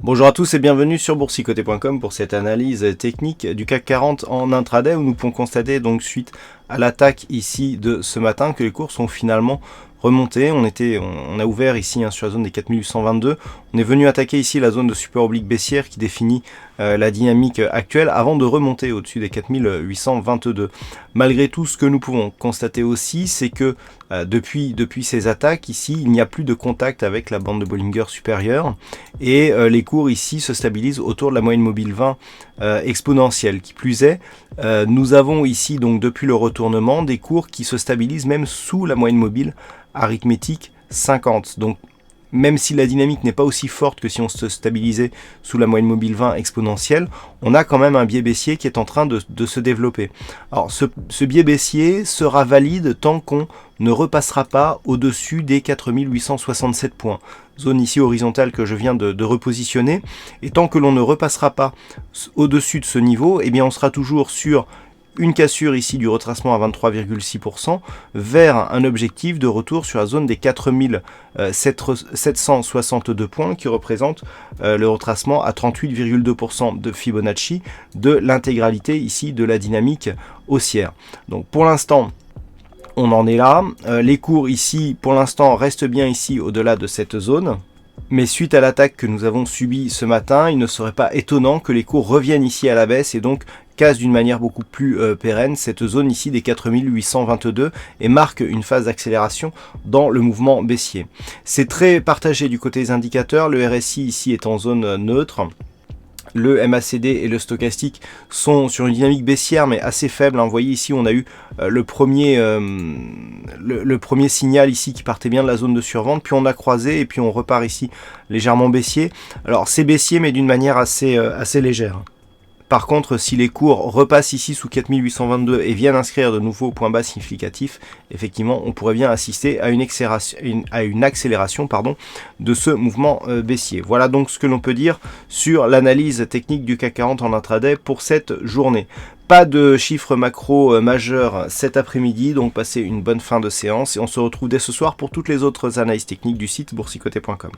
Bonjour à tous et bienvenue sur boursicoté.com pour cette analyse technique du CAC 40 en intraday où nous pouvons constater donc suite à l'attaque ici de ce matin que les cours sont finalement remontés. On a ouvert ici sur la zone des 4822. On est venu attaquer ici la zone de support oblique baissière qui définit la dynamique actuelle avant de remonter au-dessus des 4822. Malgré tout, ce que nous pouvons constater aussi, c'est que depuis ces attaques ici, il n'y a plus de contact avec la bande de Bollinger supérieure et les cours ici se stabilisent autour de la moyenne mobile 20 exponentielle. Qui plus est, nous avons ici donc depuis le retournement des cours qui se stabilisent même sous la moyenne mobile arithmétique 50. Donc même si la dynamique n'est pas aussi forte que si on se stabilisait sous la moyenne mobile 20 exponentielle, on a quand même un biais baissier qui est en train de se développer. Alors ce biais baissier sera valide tant qu'on ne repassera pas au-dessus des 4867 points. Zone ici horizontale que je viens de repositionner. Et tant que l'on ne repassera pas au-dessus de ce niveau, eh bien on sera toujours sur une cassure ici du retracement à 23,6% vers un objectif de retour sur la zone des 4762 points qui représente le retracement à 38,2% de Fibonacci de l'intégralité ici de la dynamique haussière. Donc pour l'instant, on en est là. Les cours ici, pour l'instant, restent bien ici au-delà de cette zone. Mais suite à l'attaque que nous avons subie ce matin, il ne serait pas étonnant que les cours reviennent ici à la baisse et donc cassent d'une manière beaucoup plus pérenne cette zone ici des 4822 et marque une phase d'accélération dans le mouvement baissier. C'est très partagé du côté des indicateurs. Le RSI ici est en zone neutre. Le MACD et le stochastique sont sur une dynamique baissière mais assez faible. Vous voyez ici on a eu le premier signal ici qui partait bien de la zone de survente, puis on a croisé et puis on repart ici légèrement baissier. Alors c'est baissier mais d'une manière assez légère. Par contre, si les cours repassent ici sous 4822 et viennent inscrire de nouveaux points bas significatifs, effectivement, on pourrait bien assister à une accélération de ce mouvement baissier. Voilà donc ce que l'on peut dire sur l'analyse technique du CAC 40 en intraday pour cette journée. Pas de chiffres macro majeurs cet après-midi, donc passez une bonne fin de séance et on se retrouve dès ce soir pour toutes les autres analyses techniques du site boursicoté.com.